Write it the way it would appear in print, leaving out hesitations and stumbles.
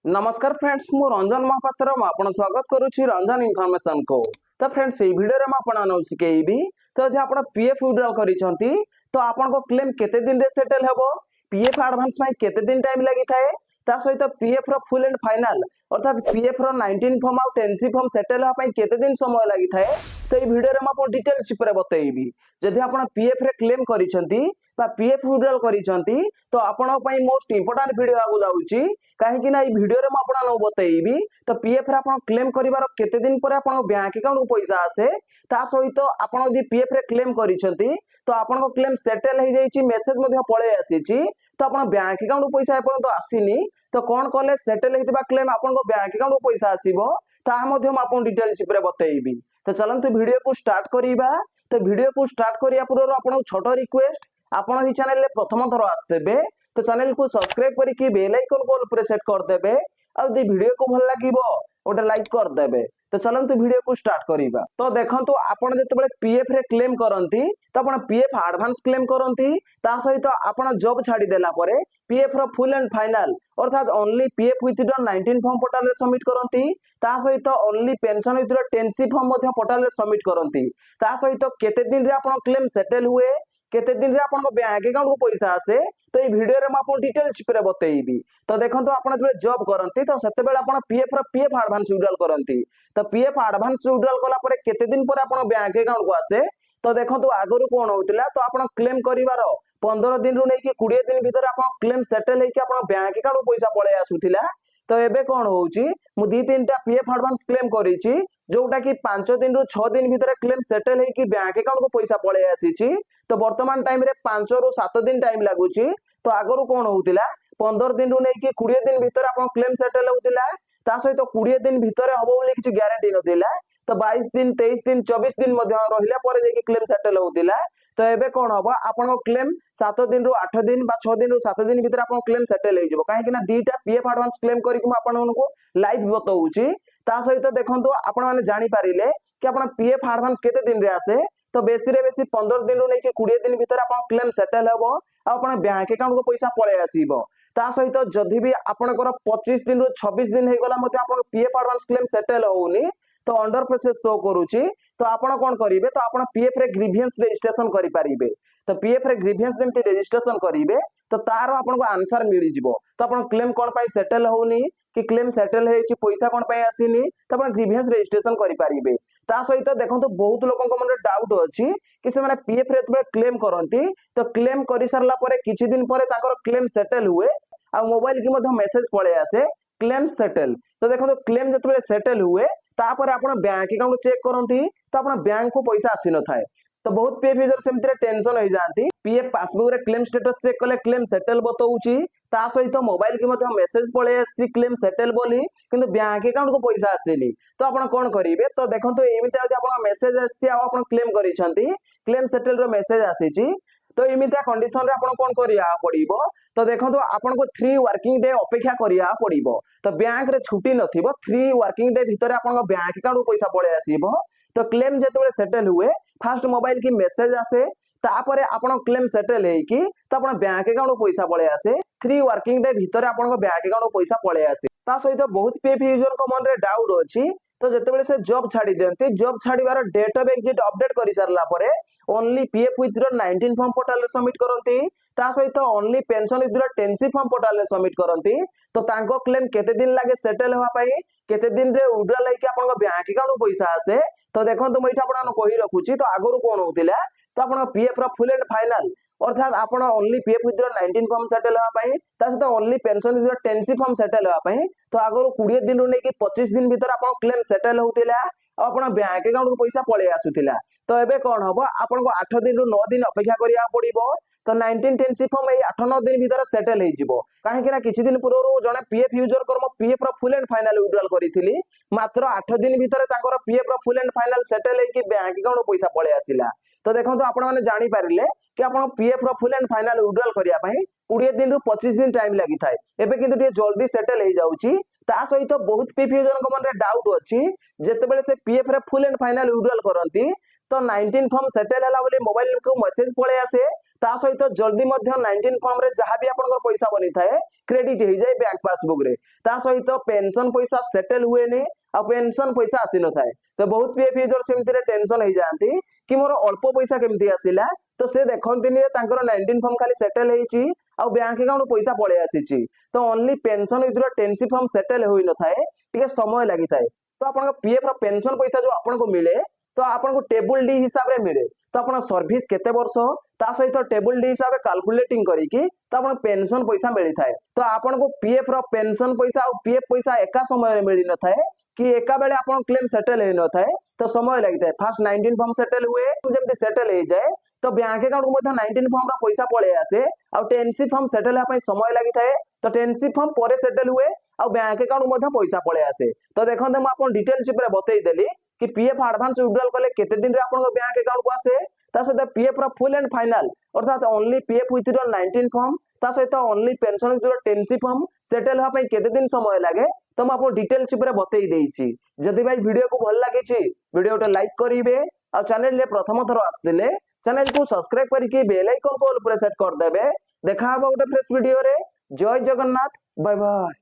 नमस्कार फ्रेंड्स मु रंजन महापात्र आपन स्वागत करुच्ची रंजन इनफॉरमेशन को। तो फ्रेंड्स ये वीडियो रे आपन शिखेबी तो यदि आप पीएफ विड्रॉल करिसंती तो आपन को क्लेम केते दिन रे सेटल हेबो, पीएफ एडवांस में केते दिन टाइम लागि थाए, ता सहित पीएफ रो फुल एंड फाइनल अर्थात पीएफ रो 19 फॉर्म और 10 फॉर्म सेटल होआ पई केते दिन समय लागि थाए। तो ये वीडियो रे आपन डिटेल्स पर बतैबी। जदि आपन पीएफ रे क्लेम करिसंती बा पीएफ विड्रॉल करिसंती तो आपन पई मोस्ट इंपोर्टेंट वीडियो आगु जाउची काहे कि ना ई वीडियो रे म आपन बतैबी। तो पीएफ रे आपन क्लेम करिवार केते दिन पर आपन बैंक अकाउंट को पैसा आसे, ता सहित आपन यदि पीएफ रे क्लेम करिसंती तो आपन को क्लेम सेटल हो जाइछि, मेसेज मध्ये पळे आसीछि, तो आपन बैंक अकाउंट को पैसा आपन तो आसीनी, तो कोन कले सेटल हेतिबा क्लेम आपन को बैंक अकाउंट को पैसा आसीबो ता मध्ये म आपन डिटेल्स पर बतैबी। तो चलंतु वीडियो को स्टार्ट करिबा। तो वीडियो को स्टार्ट करिया पूर्व आपन छोटो रिक्वेस्ट, आपन ही चैनल ले प्रथम थर आस्तेबे तो चैनल को सब्सक्राइब करके बेल आइकन को ऊपर सेट कर देबे और जे वीडियो को भल लागिवो ओटा लाइक कर देबे। तो चलंतु वीडियो को स्टार्ट करिबा। तो देखंतु आपण जेतेबेले पीएफ रे क्लेम करंती तो आपण पीएफ एडवांस क्लेम करंती, ता सहित आपण जॉब छाडी देला परे पीएफ रो फुल एंड फाइनल अर्थात only PF withdraw 19 form portal रे सबमिट करंती, ता सहित only pension withdraw 10C form मध्ये पोर्टल रे सबमिट करंती, ता सहित केते दिन रे आपण क्लेम सेटल हुए, केते दिन रे आपन को बैंक अकाउंट को पैसा आसे, तो ये वीडियो रे म आपन डिटेल्स पर बतैबी। तो देखंतु आपन जबे जॉब करंती तो सेते बेले आपन पीएफ एडवांस विड्रॉल करंती, तो पीएफ एडवांस विड्रॉल कला परे केते दिन पर आपन बैंक अकाउंट को आसे। तो देखंतु आगरु कोन होतिला तो आपन क्लेम करिवार 15 दिन रु नै कि 20 दिन भीतर आपन क्लेम सेटल हे कि आपन बैंक अकाउंट को पैसा पळे आसुतिला। तो एबे कोन होउची मु 2-3टा पीएफ एडवांस क्लेम करिछि, जोटा कि 5 दिन रु 6 दिन भीतर क्लेम सेटल हे कि बैंक अकाउंट को पैसा पळे आसीछि। तो वर्तमान टाइम रे 5 रु 7 दिन टाइम लागुची। तो आगरु कोन होउतिला 15 दिन रु नै कि 20 दिन भीतर आपन क्लेम सेटल होउतिला, ता सहित 20 दिन भीतर हबो बोली किछि ग्यारंटी नथिला। तो 22 दिन 23 दिन 24 दिन मध्ये रहिला परे जे कि क्लेम सेटल होउतिला। तो एबे कोन हबो आपन को क्लेम 7 दिन रु 8 दिन बा 6 दिन रु 7 दिन भीतर आपन क्लेम सेटल हे जिवो, काहे कि ना दीटा पीएफ एडवांस क्लेम करी कि आपन को लाइव बतौची। ता सहित देखंतु आपन माने जानि पारिले कि आपन पीएफ एडवांस केते दिन रे आसे। तो बेसी रे बेसी 15 दिन रु नै कि 20 दिन भीतर आपन क्लेम सेटल हेबो आ आपन बैंक अकाउंट को पैसा पळे आसीबो। ता सहित जदि भी आपनकर 25 दिन रु 26 दिन हे गला मते आपन पीएफ एडवांस क्लेम सेटल होउनी तो अंडर प्रोसेस शो करूची, तो आपण कोन करिवे तो आपण पीएफ रे ग्रीवियंस रजिस्ट्रेशन करि पारिबे। तो पीएफ रे ग्रीवियंस जेमति रजिस्ट्रेशन करिवे तो तार आपण को आंसर मिलि जिवो। तो आपण क्लेम कोन पई सेटल होउनी कि क्लेम सेटल हेछि पैसा कोन पई आसीनी, तो आपण ग्रीवियंस रजिस्ट्रेशन करि पारिबे। ता सहित देखंतु बहुत लोकन को मन डाउट अछि कि से माने पीएफ रे तबे क्लेम करंती तो क्लेम करि सरला परे किछि दिन परे ताकर क्लेम सेटल हुए आ मोबाइल की मध्ये मेसेज पळे आसे क्लेम सेटल। तो देखंतु क्लेम जतबे सेटल हुए तापर आपण बैंक अकाउंट चेक करंती तो आपण बैंक को पैसा आसी न थाए। तो बहुत पीएफ यूजर सेमति टेंशन हो जाती, पीएफ पासबुक रे क्लेम स्टेटस चेक कले क्लेम सेटल बतौची, ता सहित मोबाइल की मध्ये मेसेज पळे आसी क्लेम सेटल बोली, किंतु बैंक अकाउंट को पैसा आसेनी। तो आपण कोन करिवे तो देखंतु एमिति यदि आपण मेसेज आसी आ आपण क्लेम करिसंती, क्लेम सेटल रो मेसेज आसीची, तो एमितिया कंडीशन रे आपण कोन करिया पड़िबो। तो देखंतु आपण को 3 वर्किंग डे अपेक्षा करिया पड़िबो। तो बैंक रे छुट्टी नथिबो, 3 वर्किंग डे भीतर आपण को बैंक अकाउंट को पैसा पळे आसीबो। तो क्लेम जेतेबेले सेटल हुए फास्ट मोबाइल की मेसेज आसे, तापरे आपण क्लेम सेटल हे कि तो आपण बैंक अकाउंट को पैसा पळे आसे, 3 वर्किंग डे भीतर आपण को बैंक अकाउंट को पैसा पळे आसे। ता सहित बहुत पीएफ यूजर को मन रे डाउट अछि, तो जेतेबेले से जॉब छाडी देंती, जॉब छाडीबार डेट ऑफ एग्जिट अपडेट करि सरला परे only PF withdraw 19 form portal रे सबमिट करंती, ता सहित only pension withdraw 10C form portal रे सबमिट करंती। तो तांको क्लेम केते दिन लागे सेटल होआ पई, केते दिन रे विड्रॉल हे कि आपन को बैंक अकाउंट को पैसा आसे। तो देखंतु मैं इठा आपन कहि रखुची, तो आगरु कोन होतिला तो आपन पीएफ रो फुल एंड फाइनल अर्थात आपण only PF withdraw 19 form settle होआ पई, ता सहित only pension withdraw 10C form settle होआ पई तो आगरु 20 दिन रु नै कि 25 दिन भीतर आपण क्लेम सेटल होतिला आ आपण बैंक अकाउंट को पैसा पळे आसुतिला। तो एबे कोन हबो आपण को 8 दिन रु 9 दिन अपेक्षा करिया पड़िबो। तो 19 10C फॉर्म ए 8-9 दिन भीतर सेटल हे जिवो, काहे कि ना किछि दिन पूर्व जने पीएफ यूजर कर म पीएफ रो फुल एंड फाइनल विड्रॉल करिथिली, मात्र 8 दिन भीतर ताकर पीएफ रो फुल एंड फाइनल सेटल हे कि बैंक अकाउंट पैसा पळे आसिला। तो तो देखो आपण मैंने जानी पारिले कि आपण पीएफ रो फुल एंड फाइनल विड्रॉल करिया पई 20 दिन रु 25 दिन टाइम लागि थाए एबे किंतु टे जल्दी सेटल हो जाउची ता सहित बहुत पीएफ यूजर को मन रे डाउट अछि जेतेबेले से पीएफ रे फुल एंड फाइनल विड्रॉल करंती तो 19 फॉर्म सेटल हला बोली मोबाइल को मैसेज पळे आसे ता सहित जल्दी मध्य 19 फॉर्म रे जहां भी आपनकर पैसा बनी थाए क्रेडिट हो जाए बैंक पासबुक रे ता सहित पेंशन पैसा सेटल हुए ने आ पेंशन पैसा आसी न थाए तो बहुत पीएफ यूजर सेमति रे टेंशन हो जांती कि मोर अल्प पैसा केमती आसिला तो से देखंतिनी तांकर 19 फॉर्म खाली सेटल हेची आ बैंक अकाउंट पैसा पळे आसीची तो only pension withdraw 10 form settle होई न थाए टिके समय लागि थाए तो आपन पीएफ रो पेंशन पैसा जो आपन को मिले तो आपन को टेबल डी हिसाब रे मिले तो आपन सर्विस केते वर्ष ता सहित टेबल डी हिसाब रे कैलकुलेटिंग करिकी तो आपन पेंशन पैसा मिली थाए तो आपन को पीएफ रो पेंशन पैसा और पीएफ पैसा एका समय रे मिली न थाए कि एका बेले आपन क्लेम सेटल हे न थाए तो समय लागि थाए फर्स्ट 19 फॉर्म सेटल हुए जेमति सेटल हे जाए तो बैंक अकाउंट को मध्य 19 फॉर्म रा पैसा पळे आसे आ 10 फॉर्म सेटल हा पई समय लागि थाए तो 10 फॉर्म परे सेटल हुए आ बैंक अकाउंट को मध्य पैसा पळे आसे तो देखंते म आपन डिटेल चिप रे बतई देली कि पीएफ एडवांस विड्रॉल कले केते दिन रे आपन बैंक अकाउंट को आसे ता सहित पीएफ रा फुल एंड फाइनल अर्थात ओनली पीएफ विथड्रॉ 19 फॉर्म ता सहित only pension withdraw 10 form settle हा पई केते दिन समय लागे तो म आपन डिटेल चिप रे बतई देइछि जदि भाई वीडियो को भल लागिछि वीडियो तो लाइक करिवे आ चैनल ले प्रथम थरो आस्तिले चैनल को सब्सक्राइब करके बेल आइकन को ऑल पर सेट कर देबे देखा हबो गोटे फ्रेश वीडियो रे जय जगन्नाथ बाय बाय।